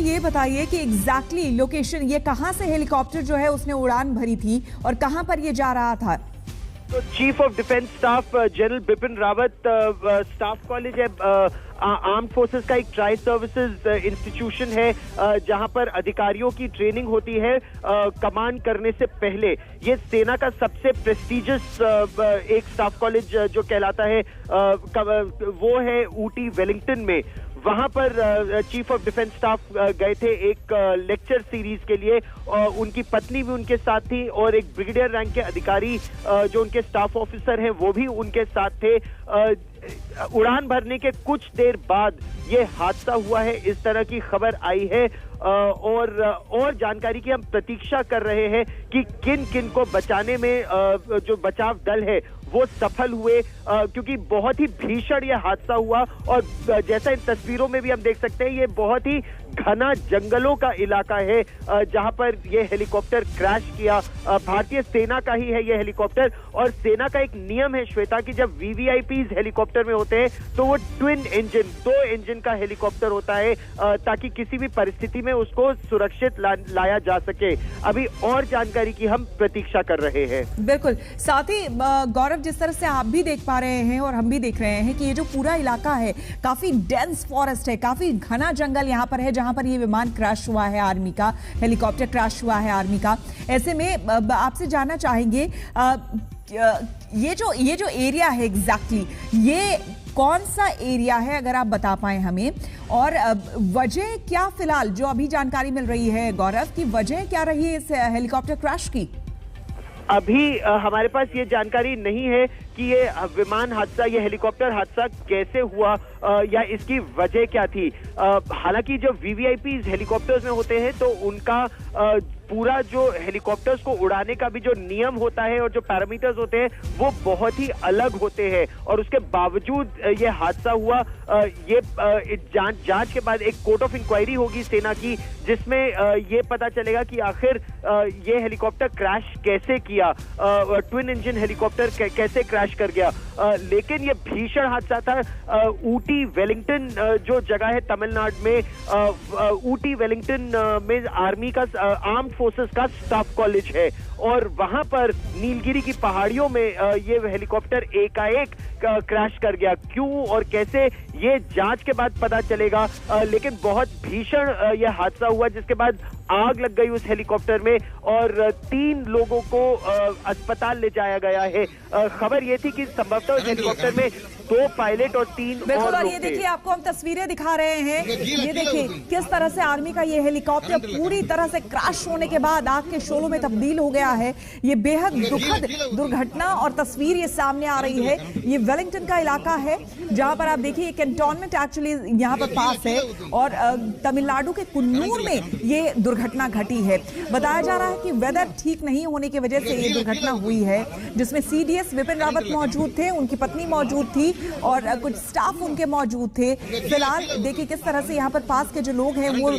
हमें ये बताइए कि एग्जैक्टली लोकेशन, ये कहां से हेलीकॉप्टर जो है उसने उड़ान भरी थी और कहां पर ये जा रहा था? तो chief of defence staff general Bipin Rawat staff college है, आर्म फोर्सेस का एक ट्राई सर्विसेज इंस्टीट्यूशन है जहां पर अधिकारियों की ट्रेनिंग होती है कमांड करने से पहले। ये सेना का सबसे प्रेस्टिजियस एक स्टाफ कॉलेज जो कहलाता है वो है ऊटी वेलिंगटन में। वहां पर चीफ ऑफ डिफेंस स्टाफ गए थे एक लेक्चर सीरीज के लिए, उनकी पत्नी भी उनके साथ थी और एक ब्रिगेडियर रैंक के अधिकारी जो उनके स्टाफ ऑफिसर हैं वो भी उनके साथ थे। उड़ान भरने के कुछ देर बाद ये हादसा हुआ है, इस तरह की खबर आई है और जानकारी की हम प्रतीक्षा कर रहे हैं कि किन किन को बचाने में जो बचाव दल है वो सफल हुए, क्योंकि बहुत ही भीषण ये हादसा हुआ। और जैसा इन तस्वीरों में भी हम देख सकते हैं, ये बहुत ही घना जंगलों का इलाका है जहां पर ये हेलीकॉप्टर क्रैश किया। भारतीय सेना का ही है ये हेलीकॉप्टर, और सेना का एक नियम है श्वेता कि जब वीवीआईपीज हेलीकॉप्टर में होते हैं तो वो ट्विन इंजन, 2 इंजन का हेलीकॉप्टर होता है ताकि किसी भी परिस्थिति में उसको सुरक्षित लाया जा सके। अभी और जानकारी की हम प्रतीक्षा कर रहे हैं। बिल्कुल, साथ ही गौरव, जिस तरह से आप भी देख पा रहे हैं और हम भी देख रहे हैं कि ये जो पूरा इलाका है काफी डेंस फॉरेस्ट है, काफी घना जंगल यहाँ पर है जहां पर ये विमान क्रैश हुआ है आर्मी का, हेलीकॉप्टर क्रैश हुआ है आर्मी का। ऐसे में आपसे जानना चाहेंगे ये जो एरिया है एग्जैक्टली ये कौन सा एरिया है, अगर आप बता पाए हमें, और वजह क्या फिलहाल जो अभी जानकारी मिल रही है गौरव की वजह क्या रही है इस हेलीकॉप्टर क्रैश की? अभी हमारे पास ये जानकारी नहीं है कि ये विमान हादसा, ये हेलीकॉप्टर हादसा कैसे हुआ या इसकी वजह क्या थी। हालांकि जो वीवीआईपी हेलीकॉप्टर्स में होते हैं तो उनका पूरा जो हेलीकॉप्टर्स को उड़ाने का भी जो नियम होता है और जो पैरामीटर्स होते हैं वो बहुत ही अलग होते हैं, और उसके बावजूद ये हादसा हुआ। ये जांच के बाद एक कोर्ट ऑफ इंक्वायरी होगी सेना की, जिसमें ये पता चलेगा कि आखिर ये हेलीकॉप्टर क्रैश कैसे किया, ट्विन इंजन हेलीकॉप्टर कैसे क्रैश कर गया। लेकिन ये भीषण हादसा था। ऊटी वेलिंगटन जो जगह है तमिलनाडु में, ऊटी वेलिंगटन में आर्मी का आर्म फोर्सेस का स्टाफ कॉलेज है, और वहां पर नीलगिरी की पहाड़ियों में ये हेलीकॉप्टर एकाएक क्रैश कर गया। क्यों और कैसे ये जांच के बाद पता चलेगा, लेकिन बहुत भीषण ये हादसा हुआ जिसके बाद आग लग गई उस हेलीकॉप्टर में और 3 लोगों को अस्पताल ले जाया गया है। खबर ये थी कि संभवतः उस हेलीकॉप्टर में 2 पायलट और 3 बिल्कुल, और ये देखिए आपको हम तस्वीरें दिखा रहे हैं, ये देखिए किस तरह से आर्मी का ये हेलीकॉप्टर पूरी तरह से क्रैश होने के बाद आग के शोलों में तब्दील हो गया है। ये बेहद दुखद दुर्घटना और तस्वीर ये सामने आ रही है। ये वेलिंगटन का इलाका है जहां पर आप देखिए कैंटोनमेंट एक्चुअली यहाँ पर पास है, और तमिलनाडु के कुन्नूर में ये दुर्घटना घटी है। बताया जा रहा है कि वेदर ठीक नहीं होने की वजह से ये दुर्घटना हुई है, जिसमें सीडीएस विपिन रावत मौजूद थे, उनकी पत्नी मौजूद थी और कुछ स्टाफ उनके मौजूद थे। फिलहाल देखिए किस तरह से यहाँ पर पास के जो लोग हैं वो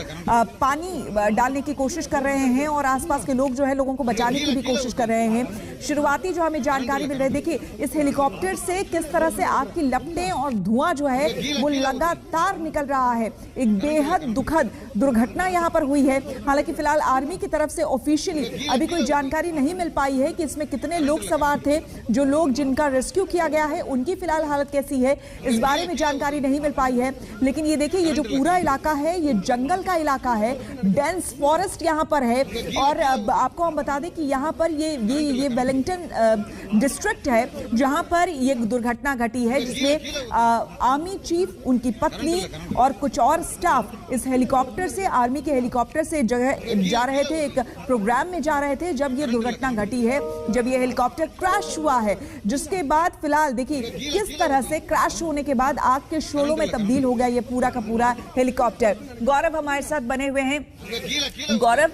पानी डालने की कोशिश कर रहे हैं और आसपास के लोग जो है लोगों को बचाने की भी कोशिश कर रहे हैं। शुरुआती जो हमें जानकारी मिल रही है, देखिए इस हेलीकॉप्टर से किस तरह से आग की लपटें और धुआं जो है वो लगातार निकल रहा है। एक बेहद दुखद दुर्घटना यहाँ पर हुई है। हालांकि फिलहाल आर्मी की तरफ से ऑफिशियली अभी कोई जानकारी नहीं मिल पाई है कि इसमें कितने लोग सवार थे। जो लोग जिनका रेस्क्यू किया गया है उनकी फिलहाल हालत कैसी है इस बारे में जानकारी नहीं मिल पाई है। लेकिन ये देखिए ये जो पूरा इलाका है ये जंगल का इलाका है, डेंस फॉरेस्ट यहाँ पर है। और आपको हम बता दें कि यहाँ पर ये वेलिंगटन डिस्ट्रिक्ट है जहाँ पर ये दुर्घटना घटी है, जिसमें आर्मी चीफ, उनकी पत्नी और कुछ और स्टाफ इस हेलीकॉप्टर से, आर्मी के हेलीकॉप्टर से जा रहे थे, एक प्रोग्राम में जा रहे थे जब ये दुर्घटना घटी है, जब ये हेलीकॉप्टर क्रैश हुआ है। जिसके बाद फिलहाल देखिए किस तरह से क्रैश होने के बाद आग के शोलों में तब्दील हो गया ये पूरा का पूरा हेलीकॉप्टर। गौरव हमारे साथ बने हुए हैं। गौरव,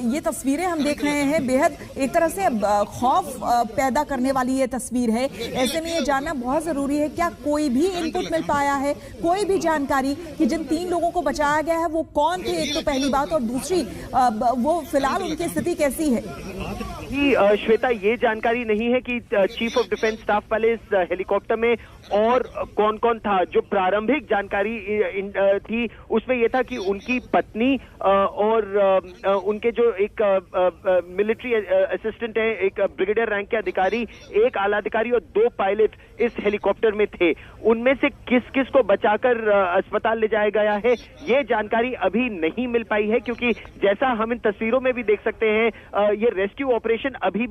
ये तस्वीरें हम देख रहे हैं, बेहद एक तरह से खौफ पैदा करने वाली ये तस्वीर है। ऐसे में ये जानना बहुत जरूरी है, क्या कोई भी इनपुट मिल पाया है, कोई भी जानकारी कि जिन 3 लोगों को बचाया गया है वो कौन थे, एक तो पहली बात, और दूसरी वो फिलहाल उनकी स्थिति कैसी है? अभी श्वेता ये जानकारी नहीं है कि चीफ ऑफ डिफेंस स्टाफ वाले इस हेलीकॉप्टर में और कौन कौन था। जो प्रारंभिक जानकारी थी उसमें यह था कि उनकी पत्नी और उनके जो एक मिलिट्री असिस्टेंट है, एक ब्रिगेडियर रैंक के अधिकारी, एक आला अधिकारी और 2 पायलट इस हेलीकॉप्टर में थे। उनमें से किस किस को बचाकर अस्पताल ले जाया गया है ये जानकारी अभी नहीं मिल पाई है, क्योंकि जैसा हम इन तस्वीरों में भी देख सकते हैं ये रेस्क्यू ऑपरेशन अभी भी